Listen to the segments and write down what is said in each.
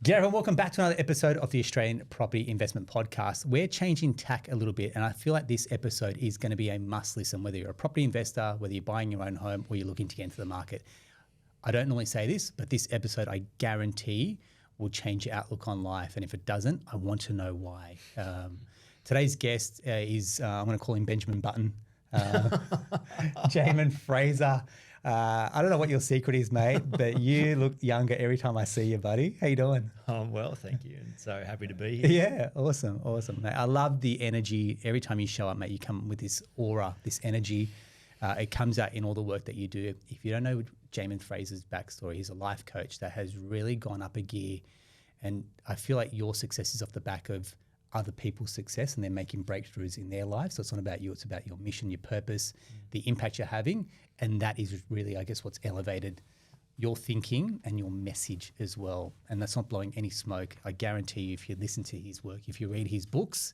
G'day everyone, welcome back to another episode of the Australian Property Investment Podcast. We're changing tack a little bit, and I feel like this episode is going to be a must listen, whether you're a property investor, whether you're buying your own home, or you're looking to get into the market. I don't normally say this, but this episode I guarantee will change your outlook on life, and if it doesn't, I want to know why. Today's guest is, I'm going to call him Benjamin Button, Jaemin Frazer. I don't know what your secret is, mate, but you look younger every time I see you, buddy. How you doing? I'm well, thank you, and so happy to be here. Yeah, awesome, mate. I love the energy. Every time you show up, mate, you come with this aura, this energy. It comes out in all the work that you do. If you don't know Jaemin Frazer's backstory, he's a life coach that has really gone up a gear, and I feel like your success is off the back of other people's success, and they're making breakthroughs in their lives. So it's not about you, it's about your mission, your purpose, the impact you're having. And that is really, I guess, what's elevated your thinking and your message as well. And that's not blowing any smoke. I guarantee you, if you listen to his work, if you read his books,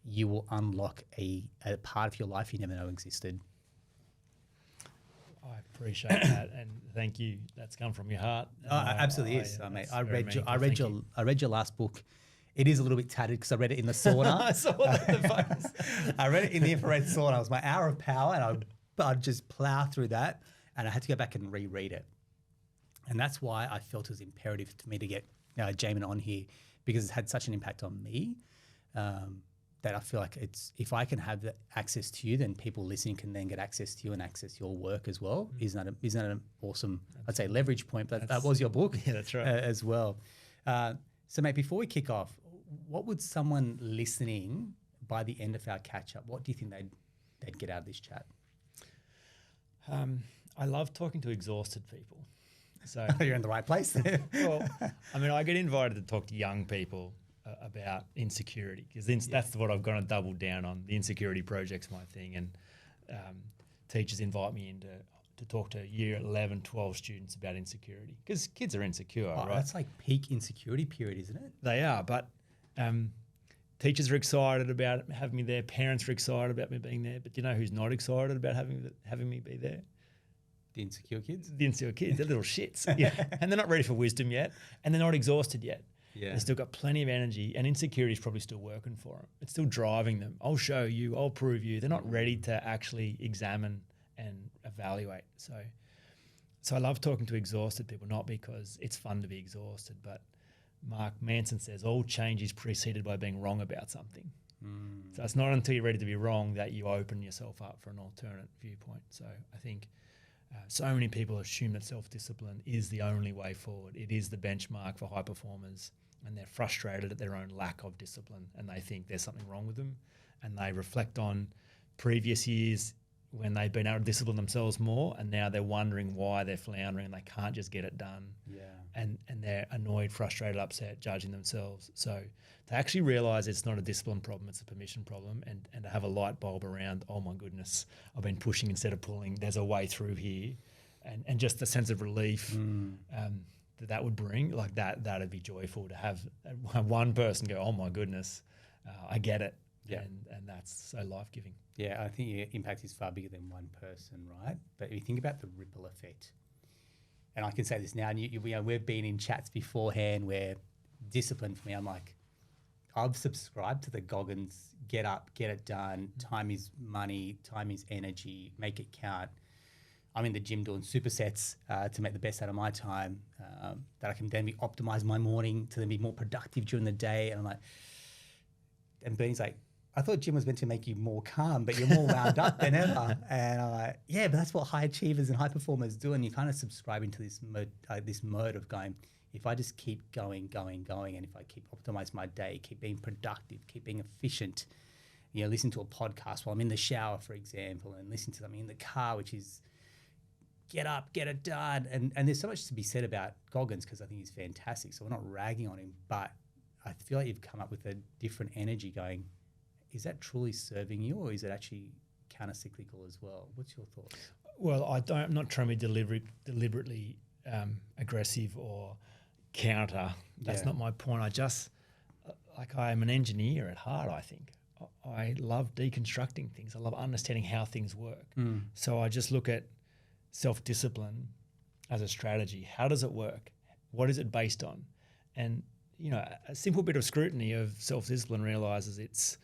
you will unlock a part of your life you never know existed. I appreciate that, and thank you. That's come from your heart. Absolutely is, mate. I read your last book. It is a little bit tattered because I read it in the sauna. I saw that in the photos. I read it in the infrared sauna. It was my hour of power, and I'd just plow through that, and I had to go back and reread it. And that's why I felt it was imperative to me to get Jaemin on here, because it's had such an impact on me that I feel like if I can have the access to you, then people listening can then get access to you and access your work as well. Isn't that an awesome, I'd say, leverage point? But that was your book. Yeah, that's right. As well. So, mate, before we kick off, what would someone listening by the end of our catch-up, what do you think they'd get out of this chat? I love talking to exhausted people. So you're in the right place. Well, I mean, I get invited to talk to young people about insecurity, because that's what I've got to double down on. The insecurity project's my thing, and teachers invite me in to talk to year 11, 12 students about insecurity, because kids are insecure, right? That's like peak insecurity period, isn't it? They are, but teachers are excited about having me there. Parents are excited about me being there. But you know who's not excited about having me be there? The insecure kids? The insecure kids. They're little shits. Yeah. And they're not ready for wisdom yet, and they're not exhausted yet. Yeah. They've still got plenty of energy, and insecurity is probably still working for them. It's still driving them. I'll show you. I'll prove you. They're not ready to actually examine and evaluate. So I love talking to exhausted people, not because it's fun to be exhausted, but Mark Manson says all change is preceded by being wrong about something. So it's not until you're ready to be wrong that you open yourself up for an alternate viewpoint. So I think so many people assume that self-discipline is the only way forward. It is the benchmark for high performers, and they're frustrated at their own lack of discipline, and they think there's something wrong with them, and they reflect on previous years when they've been able to discipline themselves more, and now they're wondering why they're floundering and they can't just get it done. Yeah. And they're annoyed, frustrated, upset, judging themselves. So to actually realize it's not a discipline problem, it's a permission problem, and to have a light bulb around, oh my goodness, I've been pushing instead of pulling, there's a way through here, and just the sense of relief that would bring, like that'd be joyful to have one person go, oh my goodness, I get it. Yeah. And that's so life-giving. Yeah, I think your impact is far bigger than one person, right? But if you think about the ripple effect, and I can say this now, and we've been in chats beforehand where discipline for me, I'm like, I've subscribed to the Goggins, get up, get it done, time is money, time is energy, make it count. I'm in the gym doing supersets to make the best out of my time, that I can then optimize my morning to then be more productive during the day. And I'm like, and Bernie's like, I thought gym was meant to make you more calm, but you're more wound up than ever. And I'm like, yeah, but that's what high achievers and high performers do. And you kind of subscribe into this mode of going, if I just keep going, and if I keep optimizing my day, keep being productive, keep being efficient, listen to a podcast while I'm in the shower, for example, and listen to something in the car, which is get up, get it done. And there's so much to be said about Goggins, because I think he's fantastic. So we're not ragging on him, but I feel like you've come up with a different energy going, is that truly serving you, or is it actually counter-cyclical as well? What's your thoughts? Well, I'm not trying to be deliberately aggressive or counter. That's not my point. I just, I'm an engineer at heart, I think. I love deconstructing things. I love understanding how things work. So I just look at self-discipline as a strategy. How does it work? What is it based on? And, you know, a simple bit of scrutiny of self-discipline realizes it's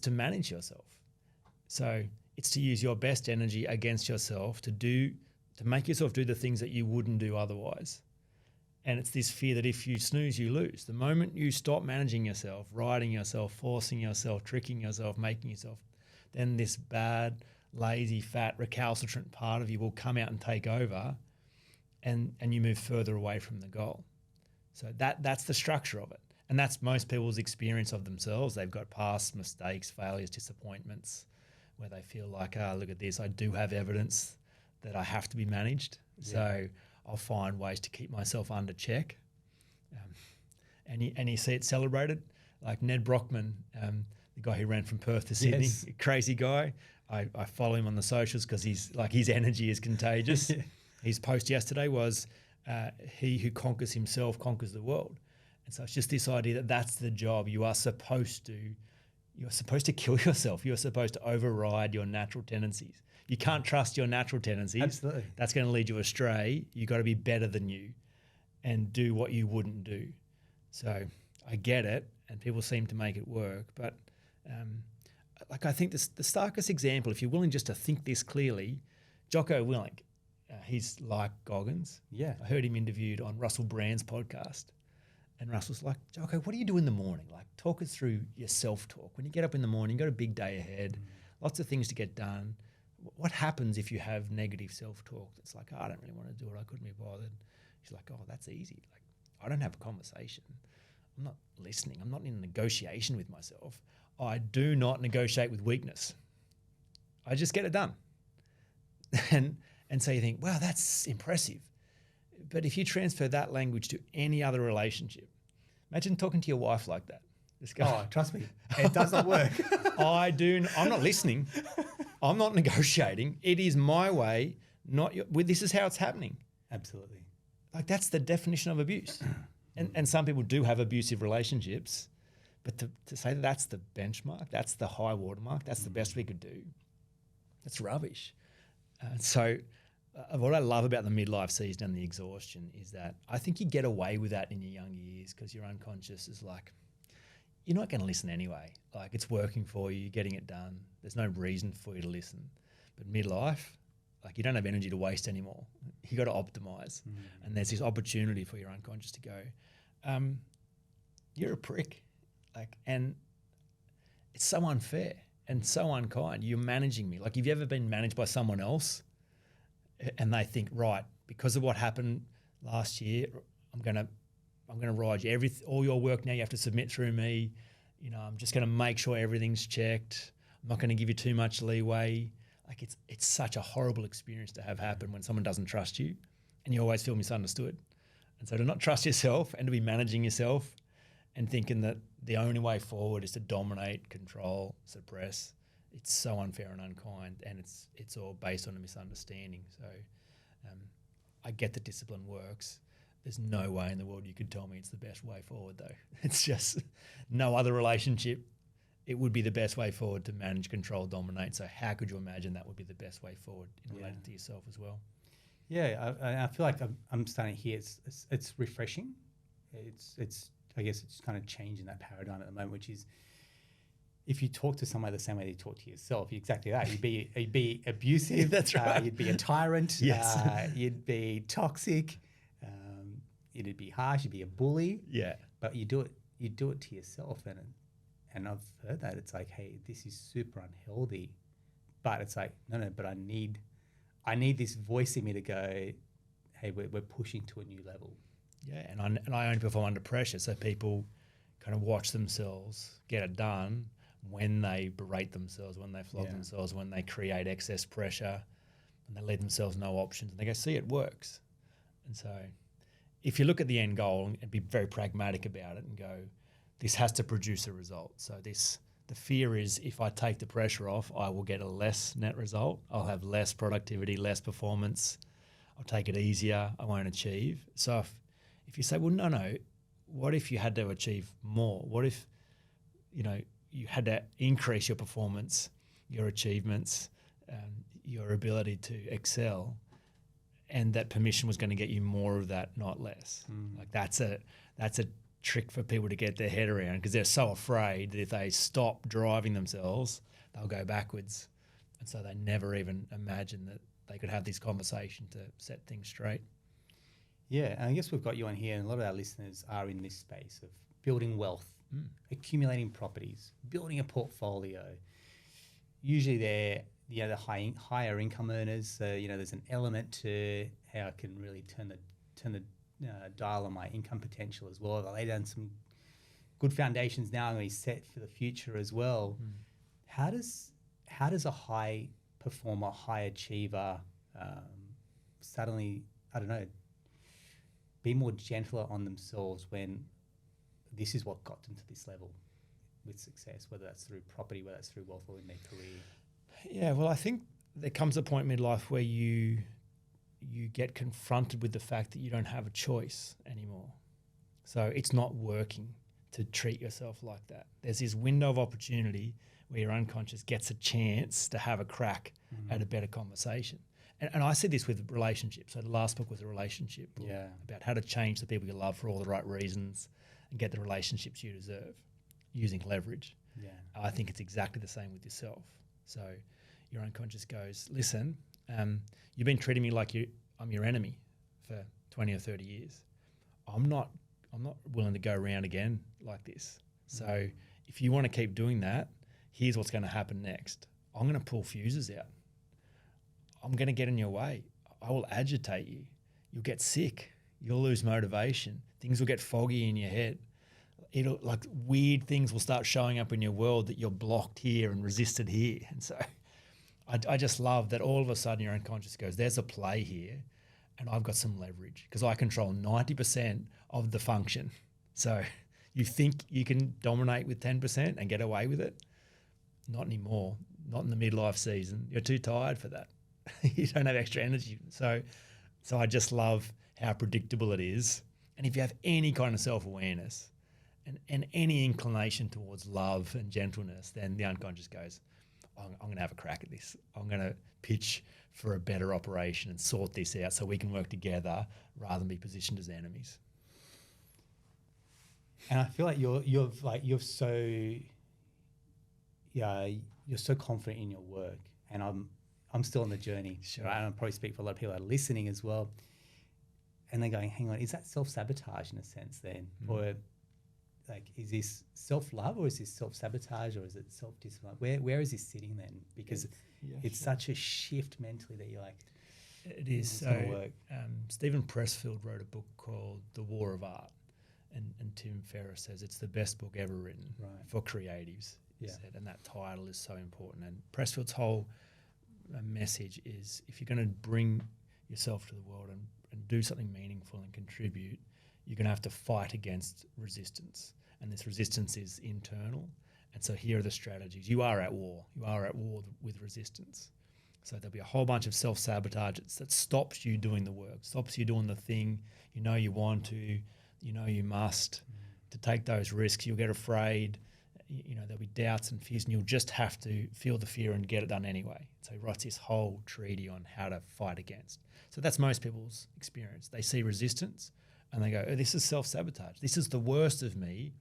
to manage yourself. So it's to use your best energy against yourself to make yourself do the things that you wouldn't do otherwise. And it's this fear that if you snooze, you lose. The moment you stop managing yourself, riding yourself, forcing yourself, tricking yourself, making yourself, then this bad, lazy, fat, recalcitrant part of you will come out and take over, and you move further away from the goal. So that's the structure of it. And that's most people's experience of themselves. They've got past mistakes, failures, disappointments, where they feel like, look at this, I do have evidence that I have to be managed. Yeah. So I'll find ways to keep myself under check. And you see it celebrated. Like Ned Brockman, the guy who ran from Perth to Sydney, yes. Crazy guy. I follow him on the socials because his energy is contagious. Yeah. His post yesterday was, he who conquers himself conquers the world. And so it's just this idea that that's the job. You're supposed to kill yourself. You're supposed to override your natural tendencies. You can't trust your natural tendencies. Absolutely. That's going to lead you astray. You've got to be better than you and do what you wouldn't do. So I get it, and people seem to make it work. But I think the starkest example, if you're willing just to think this clearly, Jocko Willink, he's like Goggins. Yeah. I heard him interviewed on Russell Brand's podcast. And Russell's like, Jocko, what do you do in the morning? Like, talk us through your self-talk. When you get up in the morning, you've got a big day ahead, lots of things to get done. What happens if you have negative self-talk? It's like, I don't really want to do it. I couldn't be bothered. He's like, oh, that's easy. Like, I don't have a conversation. I'm not listening. I'm not in a negotiation with myself. I do not negotiate with weakness. I just get it done. And so you think, wow, that's impressive. But if you transfer that language to any other relationship, imagine talking to your wife like that. Just go, oh, trust me, it does not work. I'm not listening. I'm not negotiating. It is my way, not your. This is how it's happening. Absolutely. Like, that's the definition of abuse. And some people do have abusive relationships, but to say that that's the benchmark, that's the high watermark, that's the best we could do, that's rubbish. What I love about the midlife season and the exhaustion is that I think you get away with that in your younger years because your unconscious is like, you're not going to listen anyway. Like, it's working for you, you're getting it done. There's no reason for you to listen. But midlife, like, you don't have energy to waste anymore. You got to optimize. And there's this opportunity for your unconscious to go, you're a prick. Like, and it's so unfair and so unkind. You're managing me. Like, have you ever been managed by someone else? And they think, right, because of what happened last year, I'm gonna ride you. All your work now you have to submit through me. You know, I'm just gonna make sure everything's checked. I'm not gonna give you too much leeway. Like, it's such a horrible experience to have happen when someone doesn't trust you, and you always feel misunderstood. And so to not trust yourself and to be managing yourself and thinking that the only way forward is to dominate, control, suppress. It's so unfair and unkind, and it's all based on a misunderstanding. So I get that discipline works. There's no way in the world you could tell me it's the best way forward, though. It's just no other relationship. It would be the best way forward to manage, control, dominate. So how could you imagine that would be the best way forward in relating to yourself as well? Yeah, I feel like I'm starting to hear it's refreshing. It's I guess it's kind of changing that paradigm at the moment, which is, if you talk to someone the same way you talk to yourself, exactly that. You'd be abusive. That's right. You'd be a tyrant. Yes. You'd be toxic. You'd be harsh. You'd be a bully. Yeah. But you do it to yourself, and I've heard that it's like, hey, this is super unhealthy, but it's like, no, but I need this voice in me to go, hey, we're pushing to a new level. Yeah, and I only perform under pressure, so people kind of watch themselves get it done when they berate themselves, when they flog themselves, when they create excess pressure, and they leave themselves no options. And they go, see, it works. And so if you look at the end goal and be very pragmatic about it and go, this has to produce a result. So the fear is, if I take the pressure off, I will get a less net result. I'll have less productivity, less performance. I'll take it easier. I won't achieve. So if you say, well, no, what if you had to achieve more? What if, you had to increase your performance, your achievements, your ability to excel, and that permission was going to get you more of that, not less. Like, that's that's a trick for people to get their head around, because they're so afraid that if they stop driving themselves, they'll go backwards. And so they never even imagine that they could have this conversation to set things straight. Yeah, and I guess we've got you on here, and a lot of our listeners are in this space of building wealth, accumulating properties, building a portfolio. Usually they're the higher income earners. There's an element to how I can really turn the dial on my income potential as well. I lay down some good foundations now, and we set for the future as well. How does a high performer, high achiever suddenly, I don't know, be more gentler on themselves when this is what got them to this level with success, whether that's through property, whether that's through wealth, or in their career? Yeah, well, I think there comes a point in midlife where you get confronted with the fact that you don't have a choice anymore. So it's not working to treat yourself like that. There's this window of opportunity where your unconscious gets a chance to have a crack at a better conversation. And I said this with relationships. So the last book was a relationship book about how to change the people you love for all the right reasons and get the relationships you deserve using leverage. Yeah. I think it's exactly the same with yourself. So your unconscious goes, listen, you've been treating me like I'm your enemy for 20 or 30 years. I'm not willing to go around again like this. So if you want to keep doing that, here's what's going to happen next. I'm going to pull fuses out. I'm going to get in your way. I will agitate you. You'll get sick. You'll lose motivation. Things will get foggy in your head. It'll, like, weird things will start showing up in your world that you're blocked here and resisted here. And so I just love that all of a sudden your unconscious goes, there's a play here and I've got some leverage because I control 90% of the function. So you think you can dominate with 10% and get away with it? Not anymore. Not in the midlife season. You're too tired for that. You don't have extra energy. So I just love how predictable it is. And if you have any kind of self-awareness and any inclination towards love and gentleness, then the unconscious goes, I'm going to have a crack at this. I'm going to pitch for a better operation and sort this out so we can work together rather than be positioned as enemies. And I feel like you're so confident in your work, and I'm still on the journey. Sure. Right? And I probably speak for a lot of people that are listening as well. And they're going, hang on, is that self-sabotage in a sense then? Or like, is this self-love or is this self-sabotage or is it self-discipline? Where is this sitting then? Because it's such a shift mentally that you're like, it is. So Stephen Pressfield wrote a book called The War of Art. And Tim Ferriss says it's the best book ever written for creatives. Said, and that title is so important. And Pressfield's whole message is, if you're going to bring yourself to the world and do something meaningful and contribute, you're going to have to fight against resistance. And this resistance is internal. And so here are the strategies. You are at war. You are at war with resistance. So there'll be a whole bunch of self-sabotage that stops you doing the work, stops you doing the thing you know you want to, you know you must, to take those risks. You'll get afraid. There'll be doubts and fears, and you'll just have to feel the fear and get it done anyway. So he writes this whole treatise on how to fight against. So that's most people's experience. They see resistance and they go, oh, this is self-sabotage. This is the worst of me,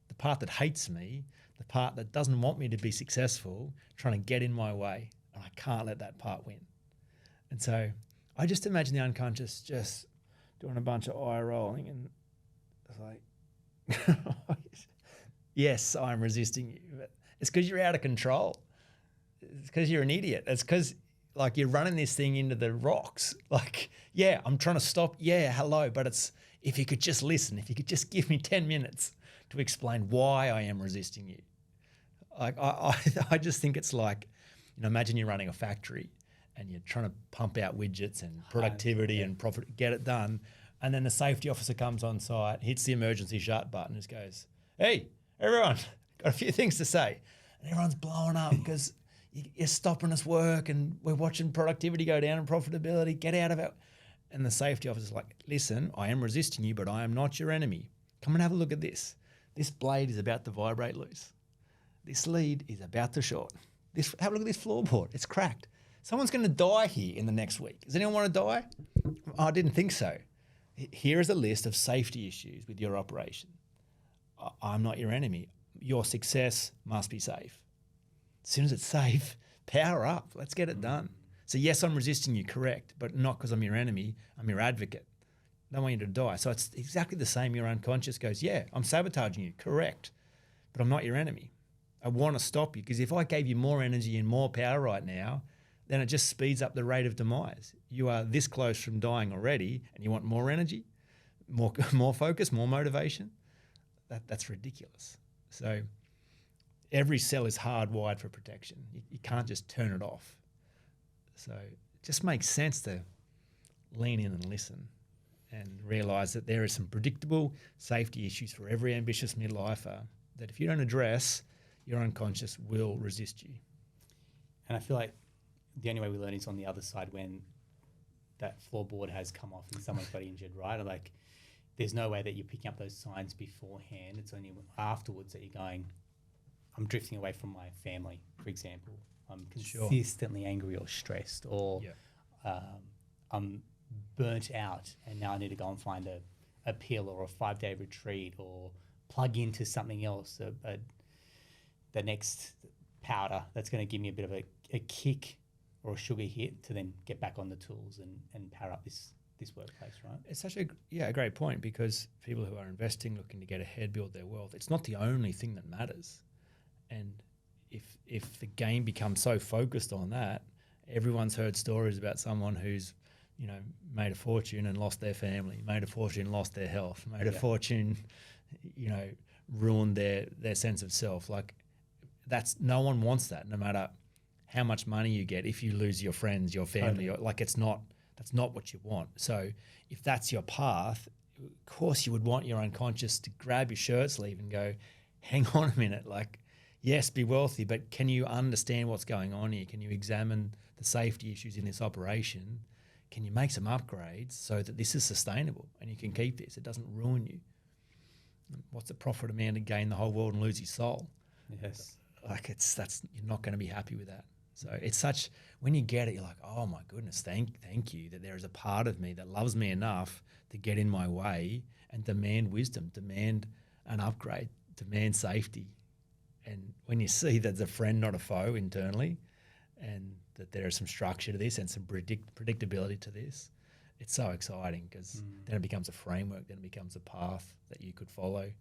the part that hates me, the part that doesn't want me to be successful, trying to get in my way, and I can't let that part win. And so I just imagine the unconscious just doing a bunch of eye rolling and it's like, yes, I'm resisting you. But it's because you're out of control. It's because you're an idiot. It's because, like, you're running this thing into the rocks. Like, yeah, I'm trying to stop. Yeah, hello. But it's, if you could just listen, if you could just give me 10 minutes to explain why I am resisting you. Like, I just think it's like, imagine you're running a factory and you're trying to pump out widgets and productivity and profit, get it done. And then the safety officer comes on site, hits the emergency shut button, and just goes, hey, everyone, got a few things to say. And everyone's blowing up because you're stopping us work and we're watching productivity go down and profitability, get out of it. And the safety officer's like, listen, I am resisting you, but I am not your enemy. Come and have a look at this. This blade is about to vibrate loose. This lead is about to short. Have a look at this floorboard. It's cracked. Someone's going to die here in the next week. Does anyone want to die? Oh, I didn't think so. Here is a list of safety issues with your operation. I'm not your enemy. Your success must be safe. As soon as it's safe, power up. Let's get it done. So yes, I'm resisting you, correct, but not because I'm your enemy. I'm your advocate. I don't want you to die. So it's exactly the same. Your unconscious goes, yeah, I'm sabotaging you, correct, but I'm not your enemy. I want to stop you because if I gave you more energy and more power right now, then it just speeds up the rate of demise. You are this close from dying already and you want more energy, more focus, more motivation. That's ridiculous. So every cell is hardwired for protection. You can't just turn it off. So it just makes sense to lean in and listen and realise that there are some predictable safety issues for every ambitious midlifer that if you don't address, your unconscious will resist you. And I feel like the only way we learn is on the other side when that floorboard has come off and someone's got injured, right? Or like there's no way that you're picking up those signs beforehand. It's only afterwards that you're going, I'm drifting away from my family, for example. I'm consistently angry or stressed, or I'm burnt out and now I need to go and find a pill or a 5-day retreat or plug into something else, the next powder that's going to give me a bit of a kick or a sugar hit to then get back on the tools and power up this workplace, right? It's such a great point, because people who are investing, looking to get ahead, build their wealth, it's not the only thing that matters. And if the game becomes so focused on that, everyone's heard stories about someone who's, made a fortune and lost their family, made a fortune, lost their health, made a fortune, ruined their sense of self. Like no one wants that, no matter how much money you get. If you lose your friends, your family, that's not what you want. So if that's your path, of course you would want your unconscious to grab your shirt sleeve and go, hang on a minute, like, yes, be wealthy, but can you understand what's going on here? Can you examine the safety issues in this operation? Can you make some upgrades so that this is sustainable and you can keep this? It doesn't ruin you. What's the profit of man to gain the whole world and lose his soul? Yes. Like you're not going to be happy with that. So it's such, when you get it, you're like, oh my goodness, thank you that there is a part of me that loves me enough to get in my way and demand wisdom, demand an upgrade, demand safety. And when you see that there's a friend, not a foe internally, and that there is some structure to this and some predictability to this, it's so exciting, because then it becomes a framework, then it becomes a path that you could follow,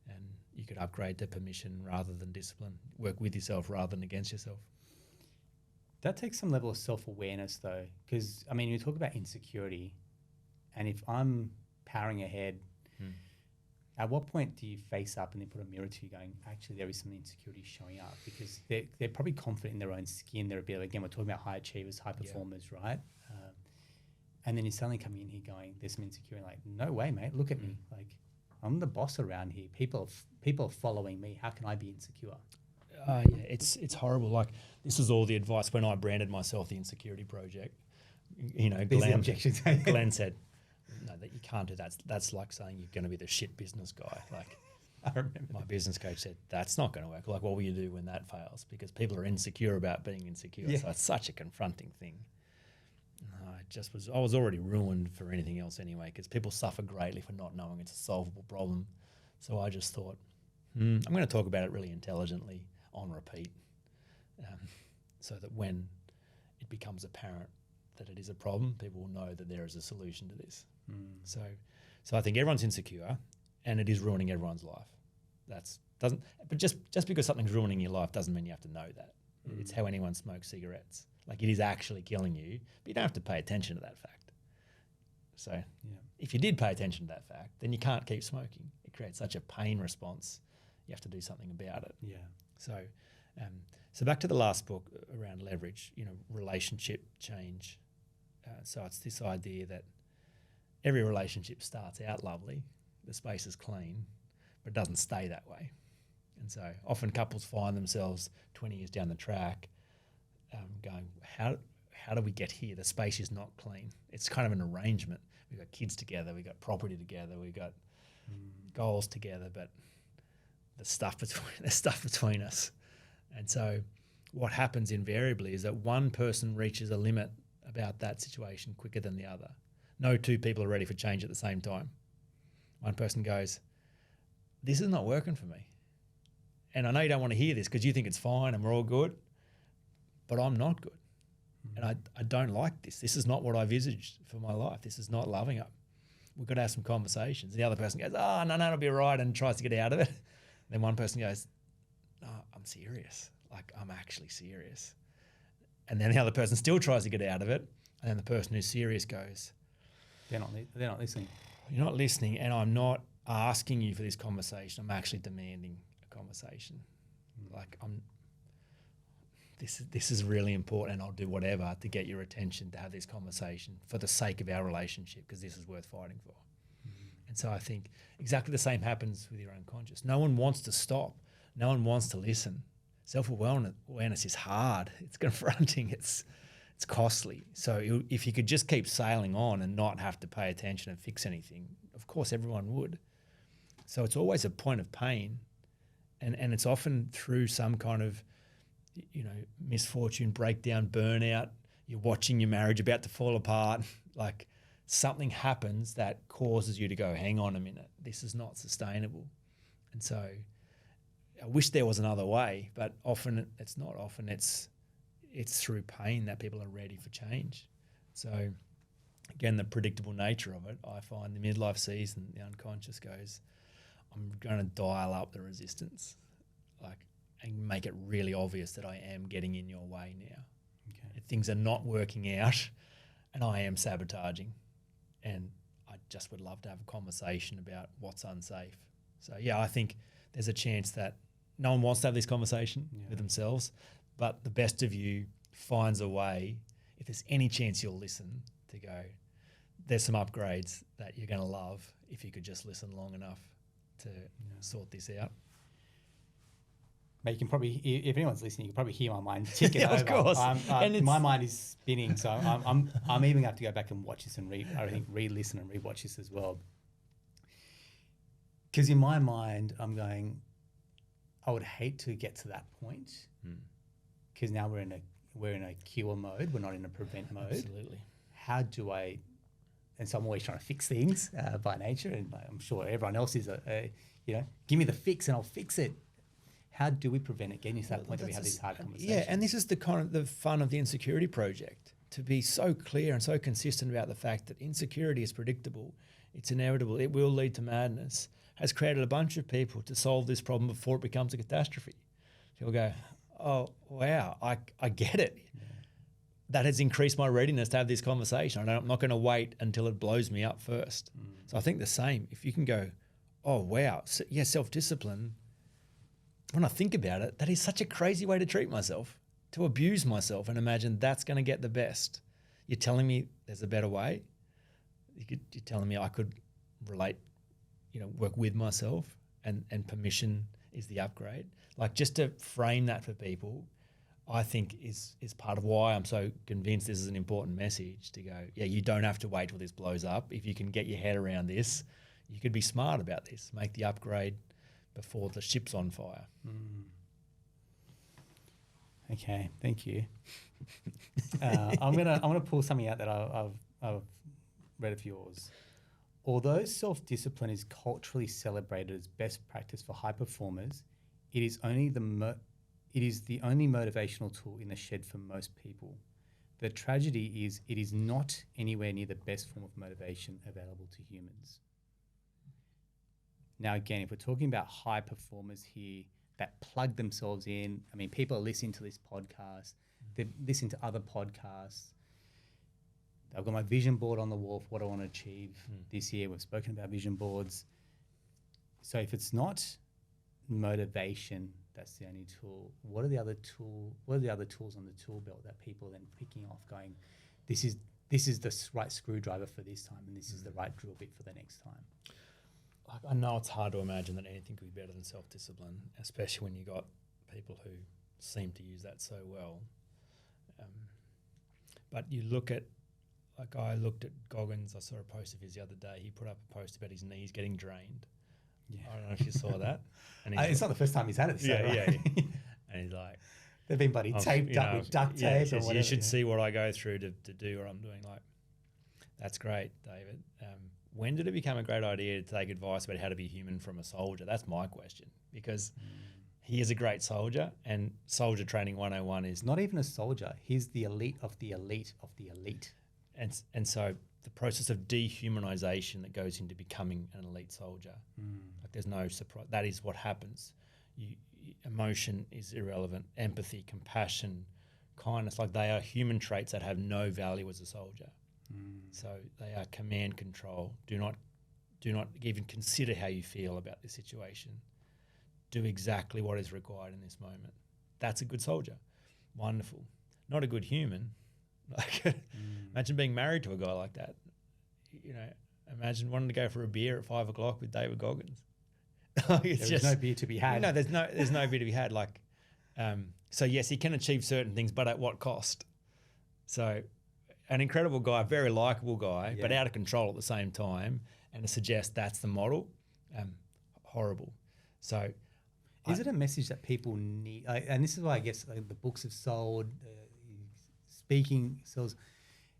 and you could upgrade to permission rather than discipline, work with yourself rather than against yourself. That takes some level of self-awareness though, because I mean, you talk about insecurity, and if I'm powering ahead, at what point do you face up and then put a mirror to you going, actually there is some insecurity showing up? Because they're probably confident in their own skin. They're a bit, again, we're talking about high achievers, high performers, right? And then you're suddenly coming in here going, there's some insecurity, like, no way, mate, look at me. Like, I'm the boss around here. People are following me. How can I be insecure? It's horrible. Like, this is all the advice when I branded myself the Insecurity Project. Glenn said, no, that you can't do that. That's like saying you're going to be the shit business guy. Like, I remember my business coach said, that's not going to work. Like, what will you do when that fails? Because people are insecure about being insecure. Yeah. So it's such a confronting thing. I was already ruined for anything else anyway, because people suffer greatly for not knowing it's a solvable problem. So I just thought, I'm going to talk about it really intelligently on repeat, so that when it becomes apparent that it is a problem, people will know that there is a solution to this. So I think everyone's insecure, and it is ruining everyone's life. But just because something's ruining your life doesn't mean you have to know that. It's how anyone smokes cigarettes. Like, it is actually killing you, but you don't have to pay attention to that fact. So if you did pay attention to that fact, then you can't keep smoking. It creates such a pain response. You have to do something about it. Yeah. So back to the last book around leverage, relationship change. So it's this idea that every relationship starts out lovely, the space is clean, but it doesn't stay that way. And so often couples find themselves 20 years down the track going, how do we get here? The space is not clean. It's kind of an arrangement. We've got kids together, we've got property together, we've got goals together, but there's stuff between us. And so what happens invariably is that one person reaches a limit about that situation quicker than the other. No two people are ready for change at the same time. One person goes, this is not working for me. And I know you don't want to hear this because you think it's fine and we're all good, but I'm not good. And I don't like this. This is not what I visaged for my life. This is not loving up. We've got to have some conversations. The other person goes, oh, no, it'll be all right, and tries to get out of it. Then one person goes, no, I'm serious. Like, I'm actually serious. And then the other person still tries to get out of it. And then the person who's serious goes, they're not listening. You're not listening, and I'm not asking you for this conversation. I'm actually demanding a conversation. Like, this is really important, and I'll do whatever to get your attention to have this conversation for the sake of our relationship, because this is worth fighting for. And so I think exactly the same happens with your unconscious. No one wants to stop. No one wants to listen. Self-awareness is hard. It's confronting. It's costly. So if you could just keep sailing on and not have to pay attention and fix anything, of course everyone would. So it's always a point of pain, and it's often through some kind of, misfortune, breakdown, burnout. You're watching your marriage about to fall apart. Like, something happens that causes you to go, hang on a minute, this is not sustainable. And so I wish there was another way, but often it's not. Often it's through pain that people are ready for change. So again, the predictable nature of it, I find the midlife season, the unconscious goes, I'm going to dial up the resistance, and make it really obvious that I am getting in your way now. Okay. Things are not working out, and I am sabotaging. And I just would love to have a conversation about what's unsafe. So yeah, I think there's a chance that no one wants to have this conversation with themselves, but the best of you finds a way, if there's any chance you'll listen, to go, there's some upgrades that you're going to love if you could just listen long enough to sort this out. But you can probably, if anyone's listening, you can probably hear my mind ticking over. Of course. And my mind is spinning, so I'm even going to have to go back and watch this and re-listen and re-watch this as well. Because in my mind, I'm going, I would hate to get to that point, because now we're in a cure mode. We're not in a prevent mode. Absolutely. How do I? And so I'm always trying to fix things by nature, and I'm sure everyone else is give me the fix and I'll fix it. How do we prevent it getting to that point that we have these hard conversations? Yeah, and this is the kind of the fun of the insecurity project, to be so clear and so consistent about the fact that insecurity is predictable, it's inevitable, it will lead to madness, has created a bunch of people to solve this problem before it becomes a catastrophe. People go, oh, wow, I get it. Yeah. That has increased my readiness to have this conversation. I'm not going to wait until it blows me up first. So I think the same. If you can go, oh, wow, so, yeah, self-discipline, when I think about it, that is such a crazy way to treat myself, to abuse myself and imagine that's going to get the best. You're telling me there's a better way? You're telling me I could relate, work with myself, and permission is the upgrade. Like, just to frame that for people, I think is part of why I'm so convinced this is an important message, to go, yeah, you don't have to wait till this blows up. If you can get your head around this, you could be smart about this, make the upgrade before the ship's on fire. Okay, thank you. I'm gonna pull something out that I've read of yours. Although self-discipline is culturally celebrated as best practice for high performers, it is the only motivational tool in the shed for most people. The tragedy is it is not anywhere near the best form of motivation available to humans. Now, again, if we're talking about high performers here that plug themselves in, I mean, people are listening to this podcast, they're listening to other podcasts. I've got my vision board on the wall for what I want to achieve this year. We've spoken about vision boards. So if it's not motivation, that's the only tool. What are the other tools on the tool belt that people are then picking off, going, this is the right screwdriver for this time, and this is the right drill bit for the next time? I know it's hard to imagine that anything could be better than self-discipline, especially when you got people who seem to use that so well. But you look at, like, I looked at Goggins, I saw a post of his the other day. He put up a post about his knees getting drained. Yeah. I don't know if you saw that. And it's not the first time he's had it. So yeah. And he's like, they've been taped up with duct tape or whatever. You should see what I go through to do what I'm doing. Like, That's great, David. When did it become a great idea to take advice about how to be human from a soldier? That's my question, because he is a great soldier, and Soldier Training 101 is Not even a soldier. He's the elite of the elite of the elite. and so the process of dehumanization that goes into becoming an elite soldier. Like there's no surprise. That is what happens. Emotion is irrelevant. Empathy, compassion, kindness, like they are human traits that have no value as a soldier. So they are command control. Do not even consider how you feel about this situation. Do exactly what is required in this moment. That's a good soldier. Wonderful. Not a good human. Like imagine being married to a guy like that. You know, imagine wanting to go for a beer at 5 o'clock with David Goggins. There's no beer to be had. No, there's no beer to be had. Like, so yes, he can achieve certain things, but at what cost? So, an incredible guy, very likable guy, but out of control at the same time. And to suggest that's the model, horrible. So, is it a message that people need? And this is why I guess the books have sold, speaking sells.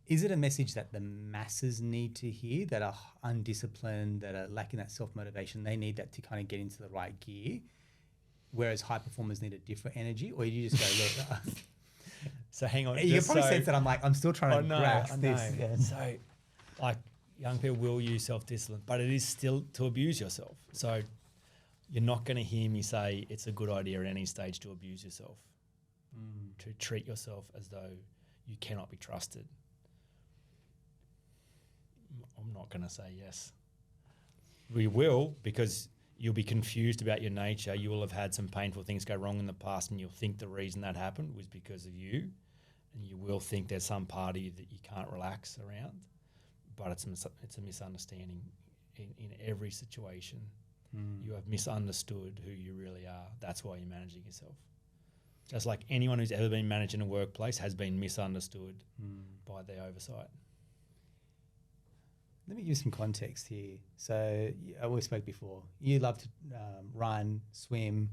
Is it a message that the masses need to hear, that are undisciplined, that are lacking that self-motivation? They need that to kind of get into the right gear, whereas high performers need a different energy? Or you just go, look... So hang on. You can probably sense that I'm still trying to grasp this. Yeah. So, like, young people will use self-discipline, but it is still to abuse yourself. So you're not going to hear me say it's a good idea at any stage to abuse yourself, to treat yourself as though you cannot be trusted. I'm not going to say yes. We will, because you'll be confused about your nature. You will have had some painful things go wrong in the past, and you'll think the reason that happened was because of you, and you will think there's some part of you that you can't relax around, but it's a misunderstanding in every situation. You have misunderstood who you really are. That's why you're managing yourself. Just like anyone who's ever been managed in a workplace has been misunderstood by their oversight. Let me give some context here. So we spoke before. You love to run, swim.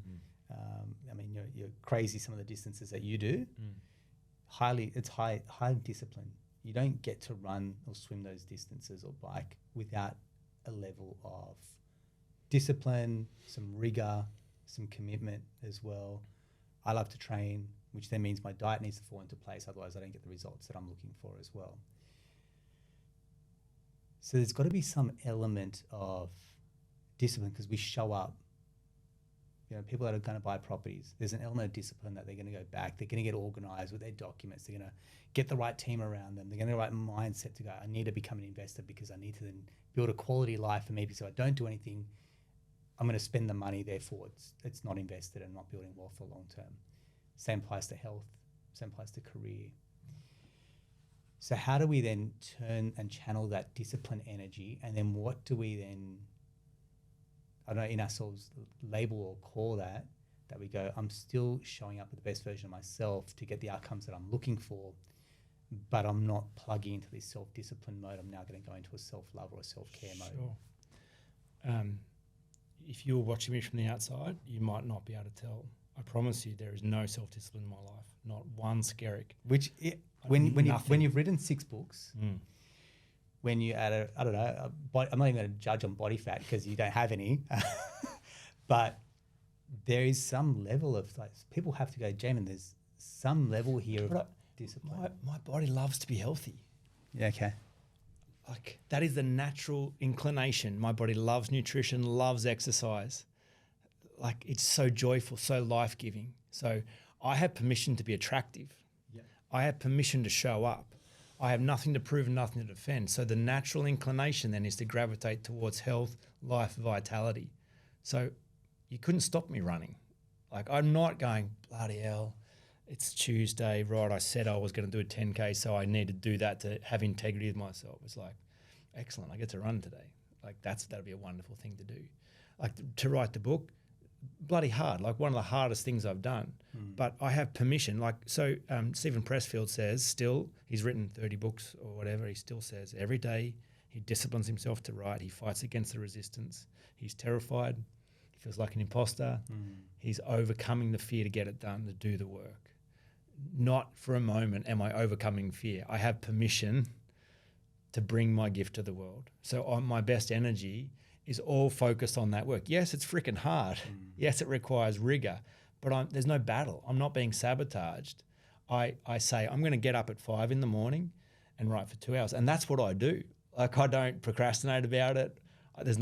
I mean, you're crazy some of the distances that you do. It's high discipline. You don't get to run or swim those distances or bike without a level of discipline, some rigor, some commitment as well. I love to train, which then means my diet needs to fall into place. Otherwise, I don't get the results that I'm looking for as well. So there's got to be some element of discipline, because we show up. You know, people that are going to buy properties, there's an element of discipline that they're going to go back. They're going to get organized with their documents. They're going to get the right team around them. They're going to have the right mindset to go, I need to become an investor because I need to then build a quality life for me, because if I don't do anything, I'm going to spend the money, therefore it's not invested and not building wealth for long term. Same applies to health, same applies to career. So how do we then turn and channel that discipline energy, and then what do we then, I don't know, in ourselves label or call that we go, I'm still showing up with the best version of myself to get the outcomes that I'm looking for, but I'm not plugging into this self-discipline mode. I'm now going to go into a self-love or a self-care mode. Sure. If you were watching me from the outside, you might not be able to tell. I promise you, there is no self-discipline in my life, not one skerrick. When you've written 6 books, when you add I'm not even going to judge on body fat because you don't have any, but there is some level of, like, people have to go, Jaemin, there's some level here of discipline. My body loves to be healthy. Yeah, okay. Like, that is the natural inclination. My body loves nutrition, loves exercise. Like, it's so joyful, so life-giving. So I have permission to be attractive. Yeah. I have permission to show up. I have nothing to prove and nothing to defend. So the natural inclination then is to gravitate towards health, life, vitality. So you couldn't stop me running. Like, I'm not going, bloody hell, it's Tuesday, right? I said I was going to do a 10K, so I need to do that to have integrity with myself. It's like, excellent, I get to run today. Like, that'll be a wonderful thing to do. Like, to write the book, bloody hard, like one of the hardest things I've done. But I have permission. Like, so Stephen Pressfield says, still, he's written 30 books or whatever, he still says every day he disciplines himself to write. He fights against the resistance. He's terrified. He feels like an imposter. He's overcoming the fear to get it done, to do the work. Not for a moment am I overcoming fear. I have permission to bring my gift to the world. So my best energy is all focused on that work. Yes, it's freaking hard. Yes, it requires rigor, but there's no battle. I'm not being sabotaged. I say, I'm going to get up at 5 a.m. and write for 2 hours. And that's what I do. Like, I don't procrastinate about it. There's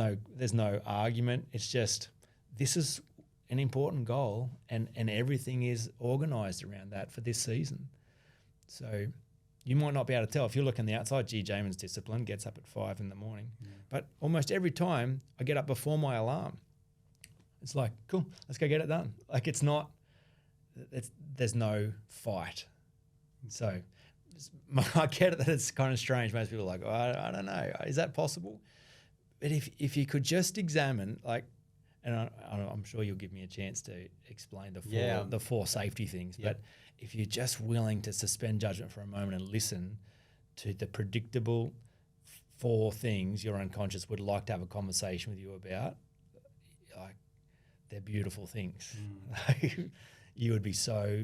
no argument. It's just, this is an important goal, and everything is organized around that for this season. So you might not be able to tell. If you look on the outside, Jaemin's disciplined, gets up at 5 a.m. But almost every time I get up before my alarm. It's like, cool, let's go get it done. Like, there's no fight. So I get it that it's kind of strange. Most people are like, I don't know, is that possible? But if you could just examine, like, and I'm sure you'll give me a chance to explain the four safety things, but if you're just willing to suspend judgment for a moment and listen to the predictable 4 things your unconscious would like to have a conversation with you about, like, they're beautiful things. You would be so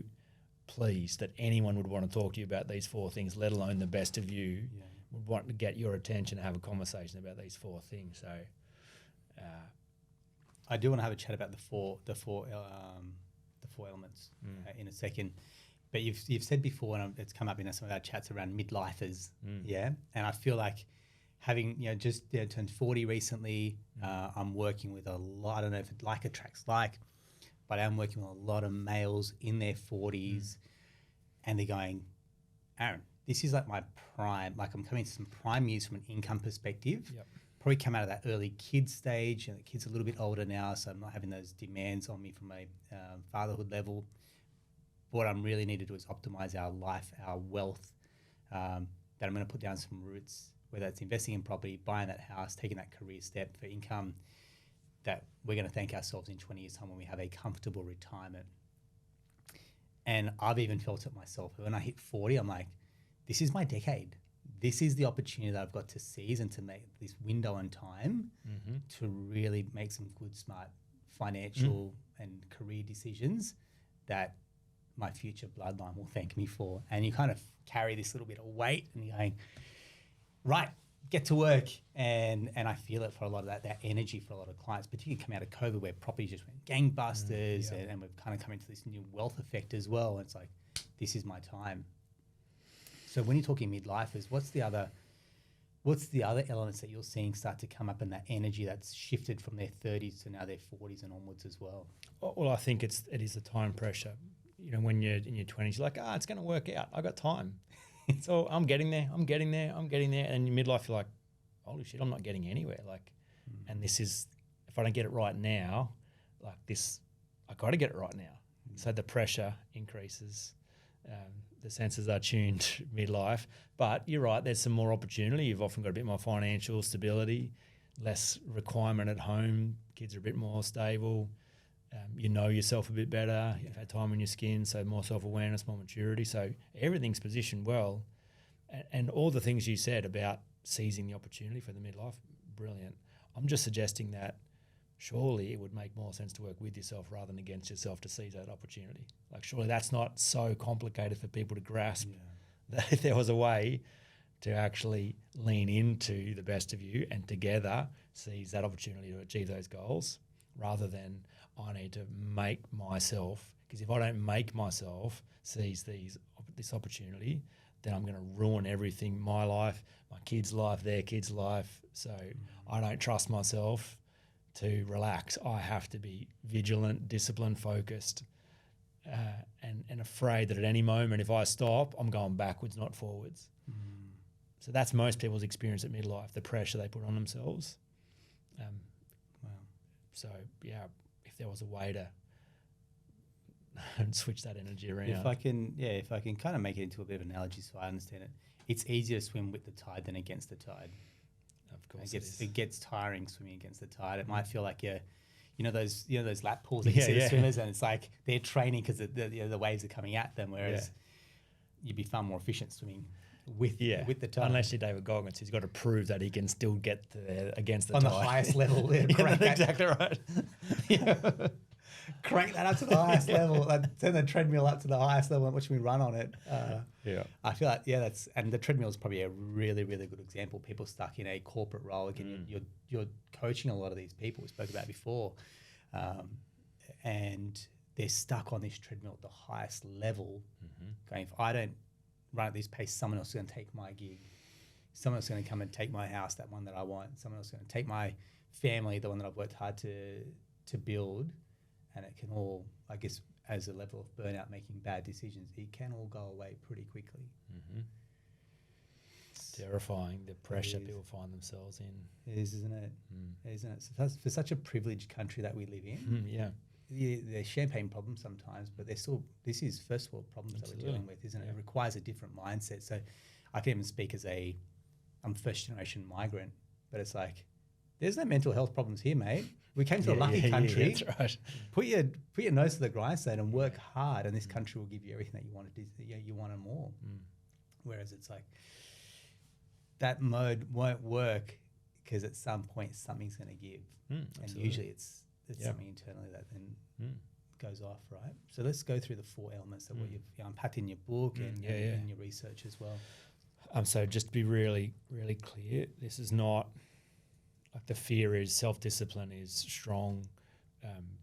pleased that anyone would want to talk to you about these 4 things, let alone the best of you would want to get your attention and have a conversation about these 4 things. So I do want to have a chat about the four elements in a second. But you've said before, and it's come up in some of our chats around midlifers, and I feel like having just turned 40 recently, I'm working with a lot. I don't know if it like attracts like, but I'm working with a lot of males in their 40s, and they're going, Aaron, this is like my prime. Like, I'm coming to some prime years from an income perspective. Yep. Probably come out of that early kid stage, and the kid's a little bit older now, so I'm not having those demands on me from a fatherhood level. What I'm really need to do is optimize our life, our wealth, that I'm going to put down some roots, whether it's investing in property, buying that house, taking that career step for income, that we're going to thank ourselves in 20 years' time when we have a comfortable retirement. And I've even felt it myself. When I hit 40, I'm like, this is my decade. This is the opportunity that I've got to seize and to make this window in time to really make some good, smart financial and career decisions that my future bloodline will thank me for. And you kind of carry this little bit of weight, and you're going, right, get to work. And I feel it for a lot of that energy for a lot of clients, particularly coming out of COVID, where property just went gangbusters, and we've kind of come into this new wealth effect as well. And it's like, this is my time. So when you're talking midlifers, what's the other elements that you're seeing start to come up in that energy that's shifted from their 30s to now their 40s and onwards as well? Well, I think it is the time pressure. When you're in your 20s, you're like, it's going to work out. I got time. So I'm getting there. And in your midlife, you're like, holy shit, I'm not getting anywhere. Like, and this is, if I don't get it right now, like this, I got to get it right now. So the pressure increases. The senses are tuned midlife, but you're right, there's some more opportunity. You've often got a bit more financial stability, less requirement at home. Kids are a bit more stable. You know yourself a bit better. You've had time on your skin, so more self-awareness, more maturity. So everything's positioned well. And all the things you said about seizing the opportunity for the midlife, brilliant. I'm just suggesting that surely it would make more sense to work with yourself rather than against yourself to seize that opportunity. Like, surely that's not so complicated for people to grasp, that if there was a way to actually lean into the best of you and together seize that opportunity to achieve those goals, rather than I need to make myself, because if I don't make myself seize this opportunity, then I'm going to ruin everything, my life, my kids' life, their kids' life. So I don't trust myself to relax. I have to be vigilant, disciplined, focused, and afraid that at any moment, if I stop, I'm going backwards, not forwards. So that's most people's experience at midlife, the pressure they put on themselves. So if there was a way to switch that energy around. If I can kind of make it into a bit of an analogy so I understand it, it's easier to swim with the tide than against the tide. Of course, it gets tiring swimming against the tide. It might feel like those lap pools that you see the swimmers, and it's like they're training because the waves are coming at them, whereas you'd be far more efficient swimming with the tide. Unless you're David Goggins, he's got to prove that he can still get against the on tide. The highest level. That's exactly right. crank that up to the highest level, like, turn the treadmill up to the highest level and watch me run on it. I feel like, and the treadmill is probably a really, really good example. People stuck in a corporate role. Again, you're coaching a lot of these people we spoke about before, and they're stuck on this treadmill at the highest level, going, if I don't run at this pace, someone else is going to take my gig. Someone else is going to come and take my house, that one that I want. Someone else is going to take my family, the one that I've worked hard to build. And it can all, I guess, as a level of burnout, making bad decisions, it can all go away pretty quickly. It's terrifying, the pressure people find themselves in. It is, isn't it? Isn't it? So for such a privileged country that we live in, there's champagne problems sometimes, but they're still, this is first world problems that we're dealing with, isn't it? It requires a different mindset. So I can even speak as I'm first generation migrant, but it's like, there's no mental health problems here, mate. We came to a lucky country. That's right. Put your nose to the grindstone and work hard, and this country will give you everything that you want to do. You want and more. Whereas it's like, that mode won't work because at some point something's going to give. And usually it's something internally that then goes off, right? So let's go through the 4 elements that what you've unpacked in your book and in your research as well. So just to be really, really clear, this is not like the fear is self-discipline is strong,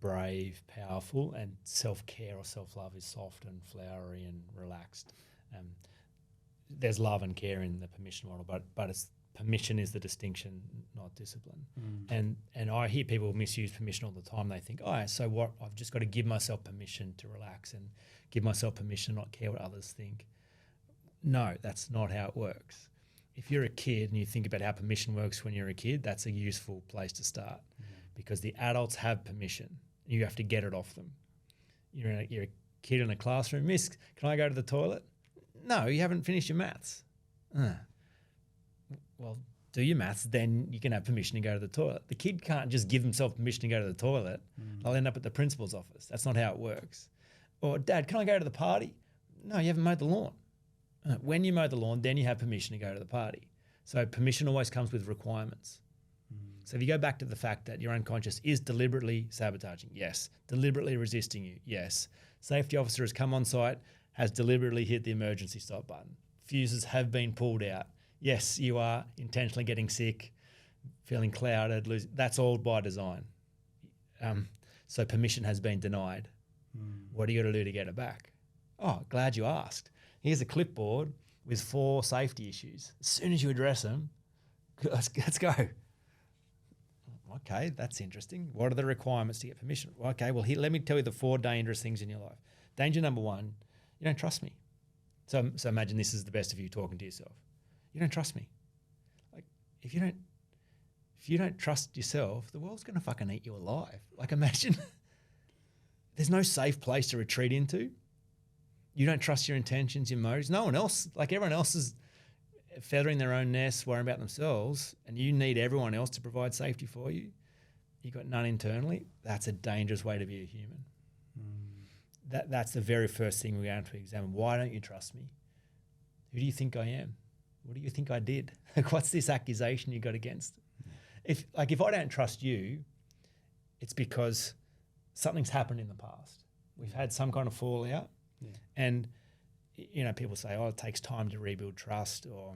brave, powerful, and self-care or self-love is soft and flowery and relaxed. There's love and care in the permission model, but it's permission is the distinction, not discipline. And I hear people misuse permission all the time. They think, so what? I've just got to give myself permission to relax and give myself permission to not care what others think. No, that's not how it works. If you're a kid and you think about how permission works when you're a kid, that's a useful place to start because the adults have permission. You have to get it off them. You're a kid in a classroom. Miss, can I go to the toilet? No, you haven't finished your maths. Well, do your maths, then you can have permission to go to the toilet. The kid can't just give himself permission to go to the toilet. They'll end up at the principal's office. That's not how it works. Or, Dad, can I go to the party? No, you haven't mowed the lawn. When you mow the lawn, then you have permission to go to the party. So permission always comes with requirements. So if you go back to the fact that your unconscious is deliberately sabotaging, yes. Deliberately resisting you, yes. Safety officer has come on site, has deliberately hit the emergency stop button. Fuses have been pulled out. Yes, you are intentionally getting sick, feeling clouded, that's all by design. So permission has been denied. What are you going to do to get it back? Oh, glad you asked. Here's a clipboard with 4 safety issues. As soon as you address them, let's go. Okay, that's interesting. What are the requirements to get permission? Okay, well, let me tell you the 4 dangerous things in your life. Danger number 1, you don't trust me. So imagine this is the best of you talking to yourself. You don't trust me. Like, if you don't trust yourself, the world's going to fucking eat you alive. Like, imagine there's no safe place to retreat into. You don't trust your intentions, your motives. No one else, like everyone else is feathering their own nests, worrying about themselves, and you need everyone else to provide safety for you. You've got none internally. That's a dangerous way to be a human. That's the very first thing we're going to examine. Why don't you trust me? Who do you think I am? What do you think I did? What's this accusation you got against? If I don't trust you, it's because something's happened in the past. We've had some kind of fallout. And, people say, it takes time to rebuild trust or,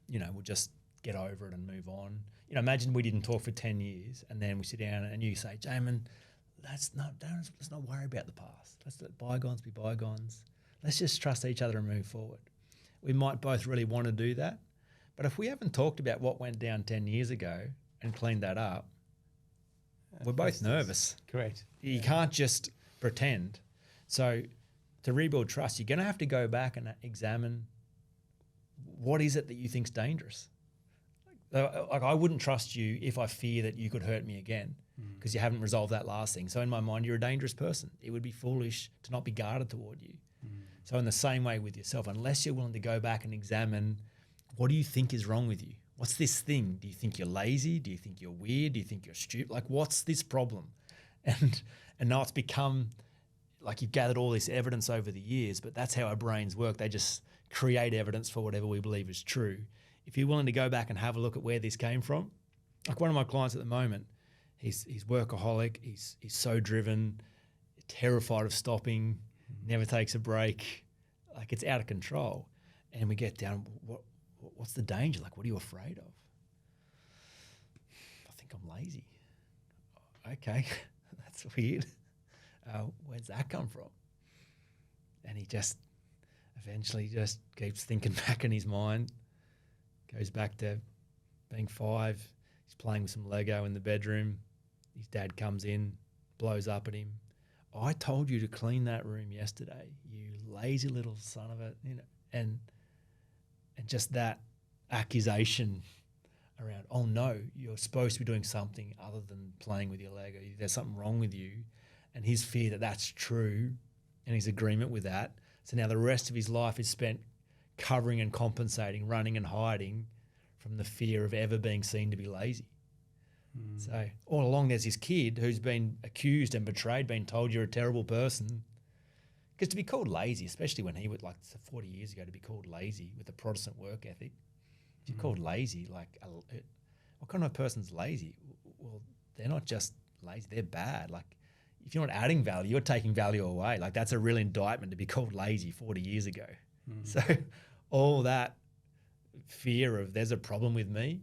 we'll just get over it and move on. Imagine we didn't talk for 10 years and then we sit down and you say, Jaemin, let's not worry about the past. Let's let bygones be bygones. Let's just trust each other and move forward. We might both really want to do that. But if we haven't talked about what went down 10 years ago and cleaned that up, we're both nervous. Correct. You can't just pretend. So to rebuild trust, you're going to have to go back and examine what is it that you think's dangerous. Like I wouldn't trust you if I fear that you could hurt me again because you haven't resolved that last thing. So in my mind, you're a dangerous person. It would be foolish to not be guarded toward you. So in the same way with yourself, unless you're willing to go back and examine what do you think is wrong with you? What's this thing? Do you think you're lazy? Do you think you're weird? Do you think you're stupid? Like what's this problem? And now it's become like you've gathered all this evidence over the years, but that's how our brains work. They just create evidence for whatever we believe is true. If you're willing to go back and have a look at where this came from, like one of my clients at the moment, He's workaholic. He's so driven, terrified of stopping, never takes a break. Like, it's out of control. And we get down, what's the danger? Like, what are you afraid of? I think I'm lazy. Okay, that's weird. Where's that come from? And he just eventually just keeps thinking back in his mind, goes back to being 5. He's playing with some Lego in the bedroom. His dad comes in, blows up at him. I told you to clean that room yesterday, you lazy little son of a, and just that accusation around, oh no, you're supposed to be doing something other than playing with your Lego. There's something wrong with you. And his fear that that's true and his agreement with that. So now the rest of his life is spent covering and compensating, running and hiding from the fear of ever being seen to be lazy. So all along there's this kid who's been accused and betrayed, been told you're a terrible person. Because to be called lazy, especially when he would, like 40 years ago, to be called lazy with a Protestant work ethic, if you're called lazy, like what kind of person's lazy? Well, they're not just lazy, they're bad. Like, if you're not adding value, you're taking value away. Like, that's a real indictment to be called lazy 40 years ago. So all that fear of there's a problem with me.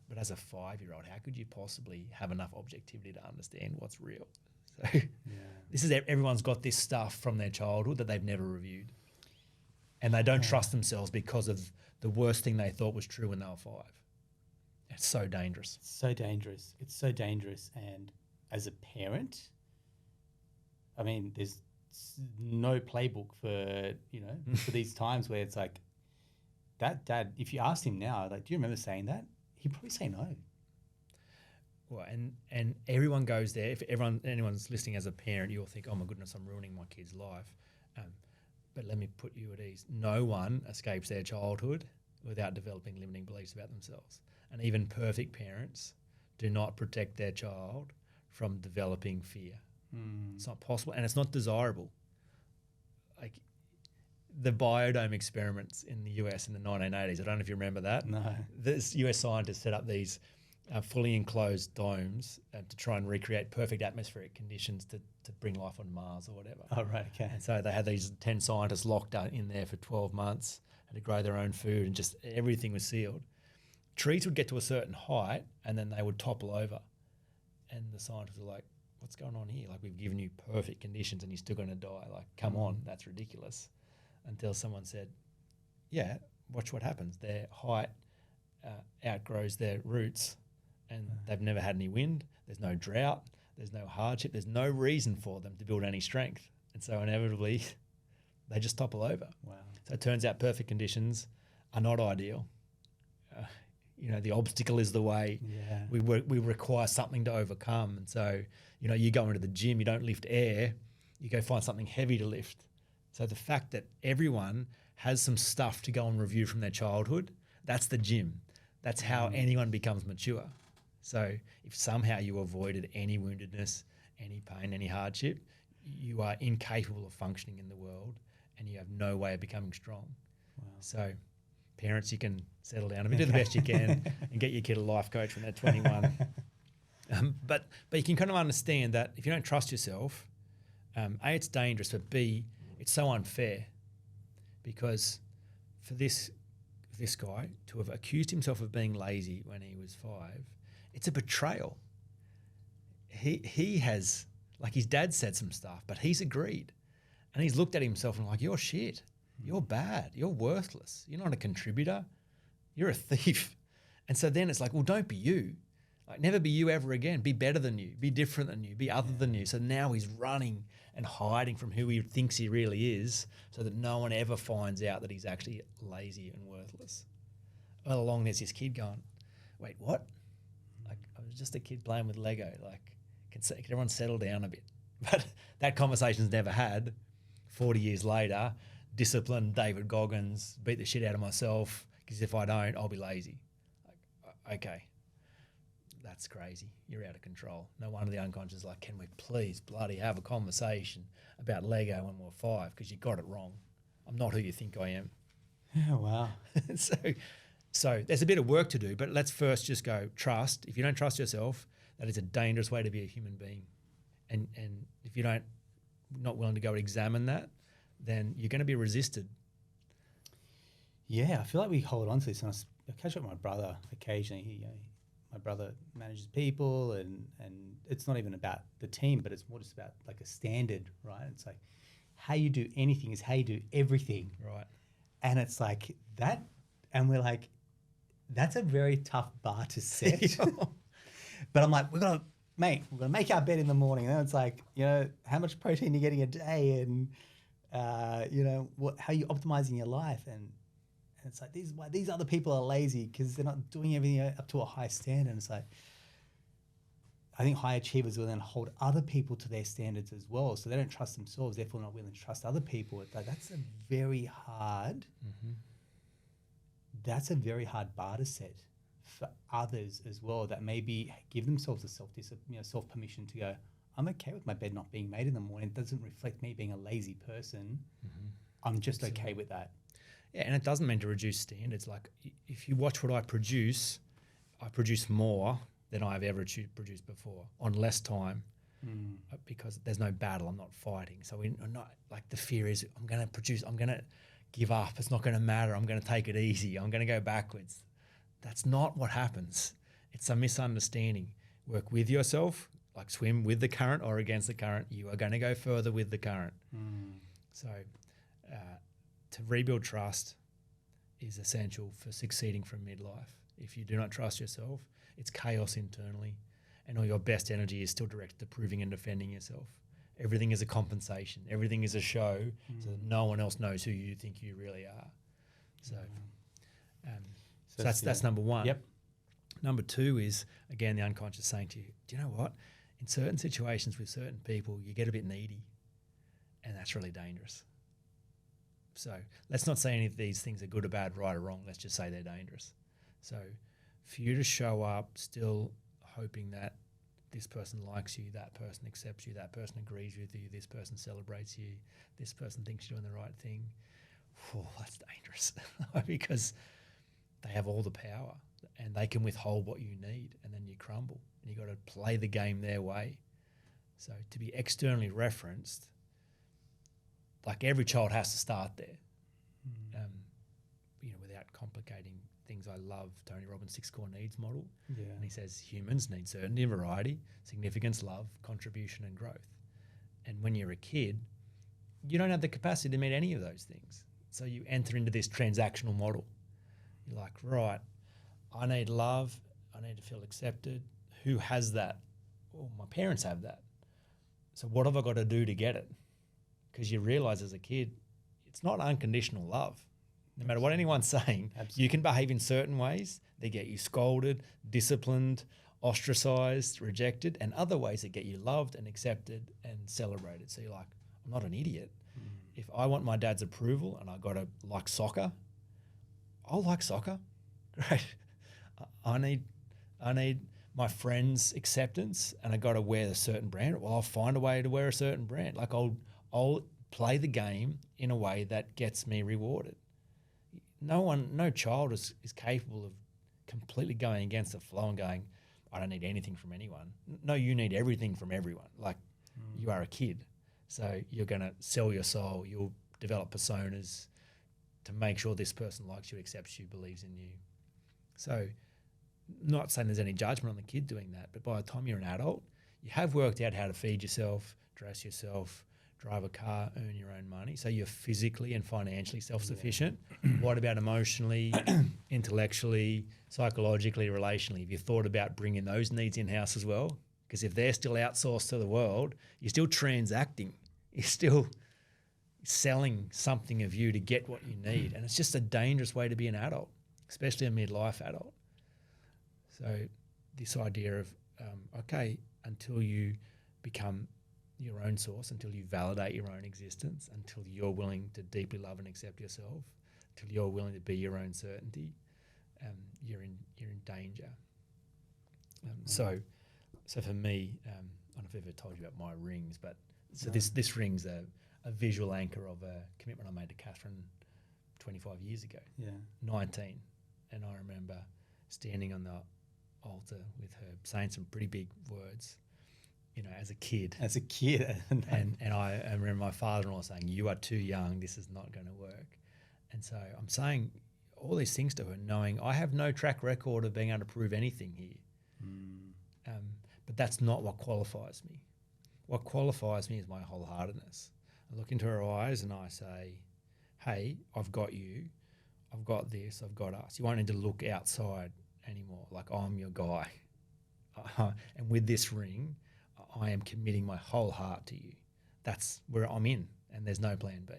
But as a 5-year-old, how could you possibly have enough objectivity to understand what's real? So this is, everyone's got this stuff from their childhood that they've never reviewed. And they don't trust themselves because of the worst thing they thought was true when they were 5. It's so dangerous. It's so dangerous. It's so dangerous. And as a parent, I mean, there's no playbook for, for these times where it's like, that dad, if you asked him now, like, do you remember saying that? He'd probably say no. Well, and everyone goes there. If anyone's listening as a parent, you'll think, oh my goodness, I'm ruining my kid's life. But let me put you at ease. No one escapes their childhood without developing limiting beliefs about themselves. And even perfect parents do not protect their child from developing fear. It's not possible, and it's not desirable. Like the biodome experiments in the US in the 1980s, I don't know if you remember that. No. This US scientists set up these fully enclosed domes to try and recreate perfect atmospheric conditions to bring life on Mars or whatever. Oh, right, okay. And so they had these 10 scientists locked in there for 12 months, had to grow their own food, and just everything was sealed. Trees would get to a certain height and then they would topple over. And the scientists were like, what's going on here? Like, we've given you perfect conditions and you're still going to die. Like, come on, that's ridiculous. Until someone said, yeah, watch what happens. Their height outgrows their roots and they've never had any wind. There's no drought. There's no hardship. There's no reason for them to build any strength. And so inevitably they just topple over. Wow. So it turns out perfect conditions are not ideal. The obstacle is the way. Yeah. We require something to overcome. And so, you go into the gym, you don't lift air, you go find something heavy to lift. So the fact that everyone has some stuff to go and review from their childhood, that's the gym. That's how anyone becomes mature. So if somehow you avoided any woundedness, any pain, any hardship, you are incapable of functioning in the world and you have no way of becoming strong. Wow. So parents, you can settle down a bit, do the best you can and get your kid a life coach when they're 21. But you can kind of understand that if you don't trust yourself, A, it's dangerous, but B, it's so unfair because for this guy to have accused himself of being lazy when he was 5, it's a betrayal. He has, like, his dad said some stuff, but he's agreed. And he's looked at himself and like, you're shit. You're bad. You're worthless. You're not a contributor. You're a thief. And so then it's like, well, don't be you. Like, never be you ever again. Be better than you. Be different than you. Be other than you. So now he's running and hiding from who he thinks he really is so that no one ever finds out that he's actually lazy and worthless. All along there's this kid going, wait, what? Like, I was just a kid playing with Lego. Like, can everyone settle down a bit? But that conversation's never had. 40 years later, disciplined David Goggins, beat the shit out of myself because if I don't, I'll be lazy. Like, okay, that's crazy. You're out of control. No wonder the unconscious is like, can we please bloody have a conversation about Lego when we're 5 because you got it wrong. I'm not who you think I am. Yeah, wow. So So there's a bit of work to do, but let's first just go trust. If you don't trust yourself, that is a dangerous way to be a human being. And if you don't, not willing to go examine that, then you're going to be resisted. Yeah, I feel like we hold on to this. And I catch up with my brother occasionally. My brother manages people, and it's not even about the team, but it's more just about like a standard, right? It's like how you do anything is how you do everything. Right. And it's like that, and we're like, that's a very tough bar to set. But I'm like, we're gonna make our bed in the morning. And then it's like, how much protein you're getting a day, and how you optimizing your life, and it's like these other people are lazy because they're not doing everything up to a high standard. And it's like, I think high achievers will then hold other people to their standards as well. So they don't trust themselves, therefore not willing to trust other people. It's like, that's a very hard bar to set for others as well, that maybe give themselves a self permission to go, I'm okay with my bed not being made in the morning. It doesn't reflect me being a lazy person. I'm just okay with that. Yeah, and it doesn't mean to reduce standards. Like if you watch what I produce more than I've ever produced before on less time because there's no battle. I'm not fighting. So we're not like, the fear is I'm going to give up. It's not going to matter. I'm going to take it easy. I'm going to go backwards. That's not what happens. It's a misunderstanding. Work with yourself, like swim with the current or against the current. You are going to go further with the current. So to rebuild trust is essential for succeeding from midlife. If you do not trust yourself, it's chaos internally, and all your best energy is still directed to proving and defending yourself. Everything is a compensation. Everything is a show, so that no one else knows who you think you really are. So, so that's number one. Yep. Number two is, again, the unconscious saying to you, do you know what? In certain situations with certain people, you get a bit needy, and that's really dangerous. So let's not say any of these things are good or bad, right or wrong. Let's just say they're dangerous. So for you to show up still hoping that this person likes you, that person accepts you, that person agrees with you, this person celebrates you, this person thinks you're doing the right thing, that's dangerous because they have all the power and they can withhold what you need, and then you crumble, and you got to play the game their way. So to be externally referenced, like every child has to start there, without complicating things. I love Tony Robbins' 6 core needs model. Yeah. And he says humans need certainty and variety, significance, love, contribution, and growth. And when you're a kid, you don't have the capacity to meet any of those things. So you enter into this transactional model. You're like, right, I need love, I need to feel accepted. Who has that? Well, my parents have that. So what have I got to do to get it? Because you realize as a kid, it's not unconditional love. No matter what anyone's saying, you can behave in certain ways that get you scolded, disciplined, ostracized, rejected, and other ways that get you loved and accepted and celebrated. So you're like, I'm not an idiot. If I want my dad's approval and I got to like soccer, I'll like soccer. Great. I need my friends' acceptance and I got to wear a certain brand. Well, I'll find a way to wear a certain brand. Like I'll play the game in a way that gets me rewarded. No child is capable of completely going against the flow and going, I don't need anything from anyone. No, you need everything from everyone. Like you are a kid. So you're going to sell your soul. You'll develop personas to make sure this person likes you, accepts you, believes in you. So not saying there's any judgment on the kid doing that, but by the time you're an adult, you have worked out how to feed yourself, dress yourself, drive a car, earn your own money. So you're physically and financially self-sufficient. Yeah. What about emotionally, intellectually, psychologically, relationally? Have you thought about bringing those needs in-house as well? Because if they're still outsourced to the world, you're still transacting. You're still selling something of you to get what you need. And it's just a dangerous way to be an adult, especially a midlife adult. So this idea of, until you become your own source, until you validate your own existence, until you're willing to deeply love and accept yourself, until you're willing to be your own certainty, you're in danger. So for me, I don't know if I've ever told you about my rings, but this ring's a visual anchor of a commitment I made to Catherine 25 years ago. Yeah. 19. And I remember standing on the altar with her saying some pretty big words, you know, as a kid. As a kid. And I remember my father-in-law saying, "You are too young, this is not going to work." And so I'm saying all these things to her, knowing I have no track record of being able to prove anything here. But that's not what qualifies me. What qualifies me is my wholeheartedness. I look into her eyes and I say, "Hey, I've got you. I've got this. I've got us. You won't need to look outside anymore. Like, I'm your guy. And with this ring, I am committing my whole heart to you." That's where I'm in, and there's no plan B.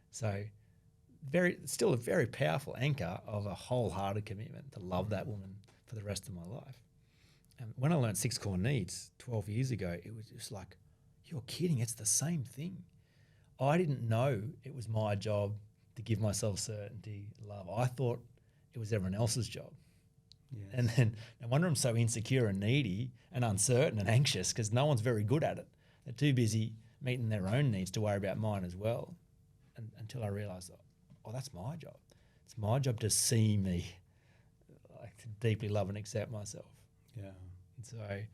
So still a very powerful anchor of a wholehearted commitment to love that woman for the rest of my life. And when I learned 6 core needs 12 years ago, it was just like, you're kidding, it's the same thing. I didn't know it was my job to give myself certainty, love. I thought it was everyone else's job. Yes. And then no wonder I'm so insecure and needy and uncertain and anxious, because no one's very good at it. They're too busy meeting their own needs to worry about mine as well. And until I realised, oh, that's my job. It's my job to see me, like to deeply love and accept myself. Yeah. And so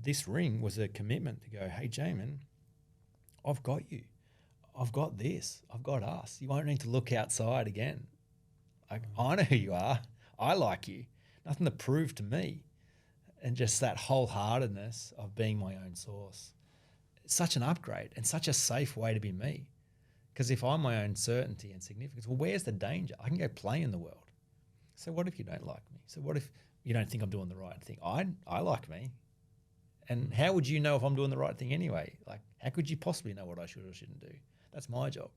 this ring was a commitment to go, "Hey, Jaemin, I've got you. I've got this. I've got us. You won't need to look outside again. I know who you are. I like you. Nothing to prove to me." And just that wholeheartedness of being my own source. It's such an upgrade and such a safe way to be me. Because if I'm my own certainty and significance, well, where's the danger? I can go play in the world. So what if you don't like me? So what if you don't think I'm doing the right thing? I like me. And how would you know if I'm doing the right thing anyway? Like, how could you possibly know what I should or shouldn't do? That's my job.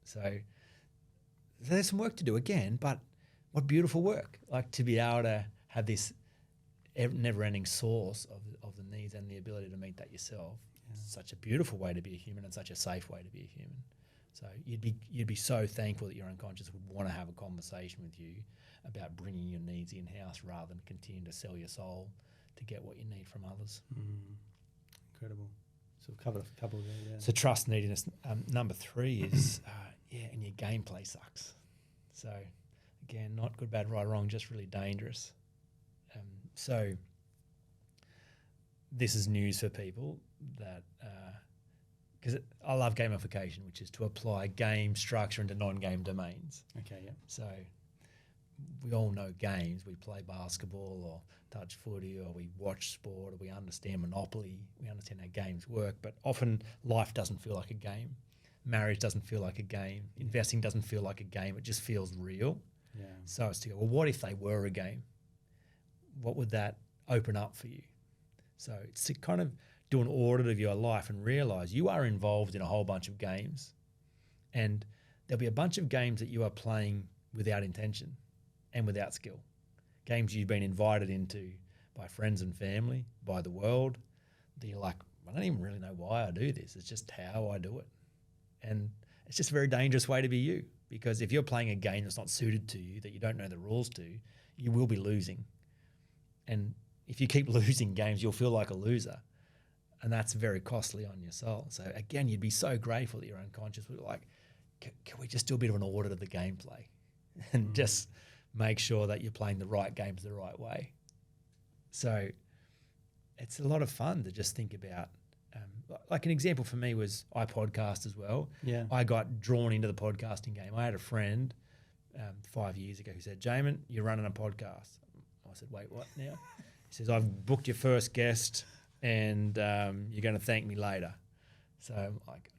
So there's some work to do again, but what beautiful work. Like, to be able to have this never-ending source of the needs and the ability to meet that yourself. Yeah. Such a beautiful way to be a human and such a safe way to be a human. So you'd be so thankful that your unconscious would want to have a conversation with you about bringing your needs in-house rather than continue to sell your soul to get what you need from others. Incredible. So we've covered a couple there. Yeah. So trust, neediness. Number 3 is, and your gameplay sucks. So again, not good, bad, right, wrong, just really dangerous. So this is news for people that, because I love gamification, which is to apply game structure into non-game domains. Okay, yeah. So we all know games. We play basketball or touch footy, or we watch sport, or we understand Monopoly. We understand how games work, but often life doesn't feel like a game. Marriage doesn't feel like a game. Investing doesn't feel like a game. It just feels real. Yeah. So it's to go, well, what if they were a game? What would that open up for you? So it's to kind of do an audit of your life and realize you are involved in a whole bunch of games, and there'll be a bunch of games that you are playing without intention and without skill. Games you've been invited into by friends and family, by the world, that you're like, I don't even really know why I do this. It's just how I do it. And it's just a very dangerous way to be you, because if you're playing a game that's not suited to you, that you don't know the rules to, you will be losing. And if you keep losing games, you'll feel like a loser. And that's very costly on your soul. So again, you'd be so grateful that your unconscious would like, can we just do a bit of an audit of the gameplay and just make sure that you're playing the right games the right way? So it's a lot of fun to just think about. Like an example for me was I podcast as well. Yeah. I got drawn into the podcasting game. I had a friend 5 years ago who said, "Jaemin, you're running a podcast." I said, "Wait, what now?" He says, "I've booked your first guest and you're going to thank me later." So I'm like,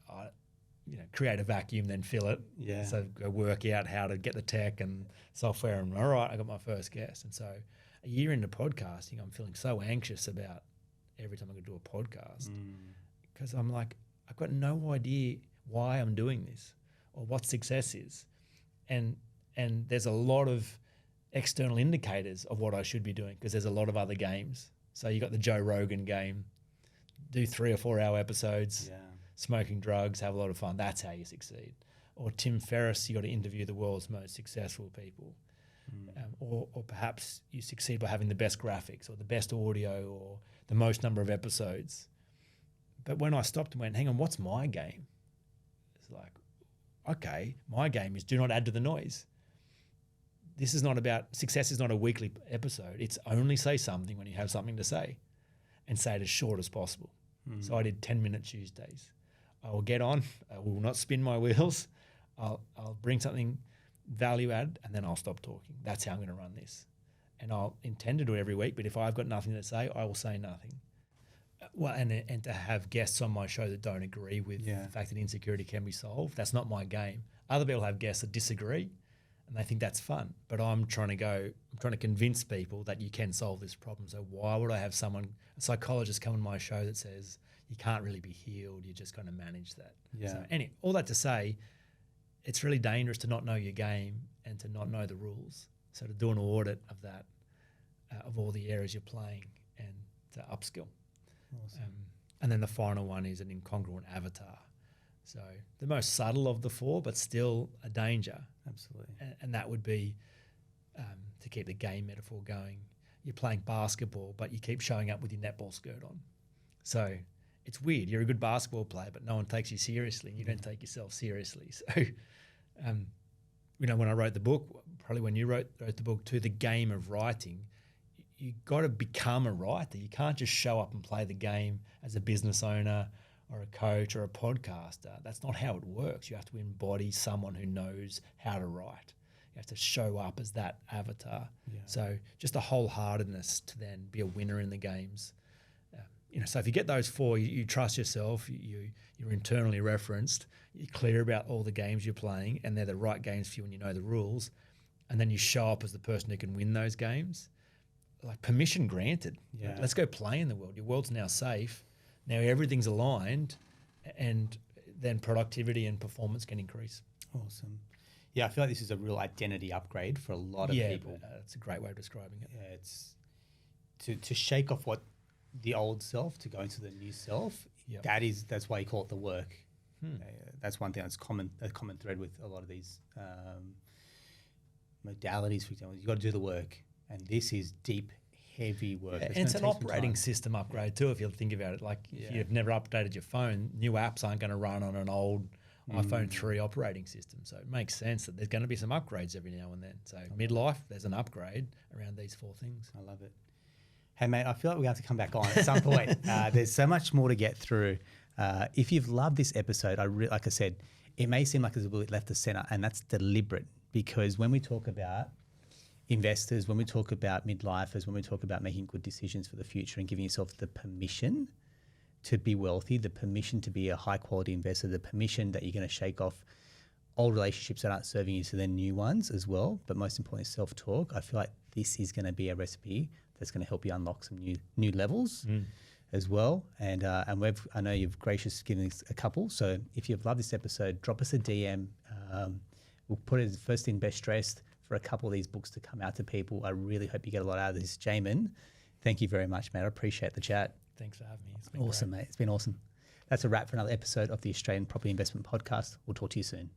create a vacuum, then fill it. Yeah. So go work out how to get the tech and software, and all right, I got my first guest. And so a year into podcasting, I'm feeling so anxious about every time I go do a podcast, because I'm like, I've got no idea why I'm doing this or what success is. And there's a lot of external indicators of what I should be doing, because there's a lot of other games. So you got the Joe Rogan game, do 3 or 4 hour episodes, smoking drugs, have a lot of fun. That's how you succeed. Or Tim Ferriss, you got to interview the world's most successful people. Or perhaps you succeed by having the best graphics or the best audio or the most number of episodes. But when I stopped and went, hang on, what's my game? It's like, okay, my game is do not add to the noise. this is not about, success is not a weekly episode. It's only say something when you have something to say, and say it as short as possible. So I did 10-minute Tuesdays. I will get on. I will not spin my wheels. I'll bring something value add, and then I'll stop talking. That's how I'm going to run this. And I'll intend to do it every week, but if I've got nothing to say, I will say nothing. Well, and to have guests on my show that don't agree with the fact that insecurity can be solved, that's not my game. Other people have guests that disagree, and they think that's fun. But I'm trying to convince people that you can solve this problem. So why would I have a psychologist come on my show that says you can't really be healed, you're just going to manage that? So anyway, all that to say, it's really dangerous to not know your game and to not know the rules. So to do an audit of that, of all the areas you're playing, and to upskill. Awesome. And then the final one is an incongruent avatar. So the most subtle of the four, but still a danger. Absolutely. And that would be, to keep the game metaphor going, you're playing basketball, but you keep showing up with your netball skirt on. So it's weird. You're a good basketball player, but no one takes you seriously. You don't take yourself seriously. So, when I wrote the book, probably when you wrote the book too, the game of writing, you got to become a writer. You can't just show up and play the game as a business owner or a coach or a podcaster. That's not how it works. You have to embody someone who knows how to write. You have to show up as that avatar. Yeah. So just a wholeheartedness to then be a winner in the games. So if you get those four, you trust yourself, you're internally referenced, you're clear about all the games you're playing, and they're the right games for you and you know the rules, and then you show up as the person who can win those games. Like, permission granted. Yeah. Let's go play in the world. Your world's now safe. Now everything's aligned, and then productivity and performance can increase. Awesome. Yeah, I feel like this is a real identity upgrade for a lot of people. Yeah, that's a great way of describing it. Yeah, it's to shake off the old self to go into the new self. Yep. That's why you call it the work. That's one thing that's a common thread with a lot of these modalities. For example, you got to do the work, and this is deep, heavy work. And it's an operating system upgrade too, if you think about it. Like, if you've never updated your phone, new apps aren't going to run on an old iPhone 3 operating system. So it makes sense that there's going to be some upgrades every now and then. So midlife, there's an upgrade around these four things. I love it. Hey, mate, I feel like we have to come back on at some point. There's so much more to get through. If you've loved this episode, like I said, it may seem like there's a little bit left of center, and that's deliberate, because when we talk about investors, when we talk about midlifers, when we talk about making good decisions for the future and giving yourself the permission to be wealthy, the permission to be a high-quality investor, the permission that you're going to shake off old relationships that aren't serving you to then new ones as well, but most importantly, self-talk, I feel like this is going to be a recipe that's going to help you unlock some new levels as well. And I know you've graciously given us a couple. So if you've loved this episode, drop us a DM. We'll put it as first in best dressed for a couple of these books to come out to people. I really hope you get a lot out of this. Jaemin, thank you very much, mate. I appreciate the chat. Thanks for having me. It's been awesome, great. Mate. It's been awesome. That's a wrap for another episode of the Australian Property Investment Podcast. We'll talk to you soon.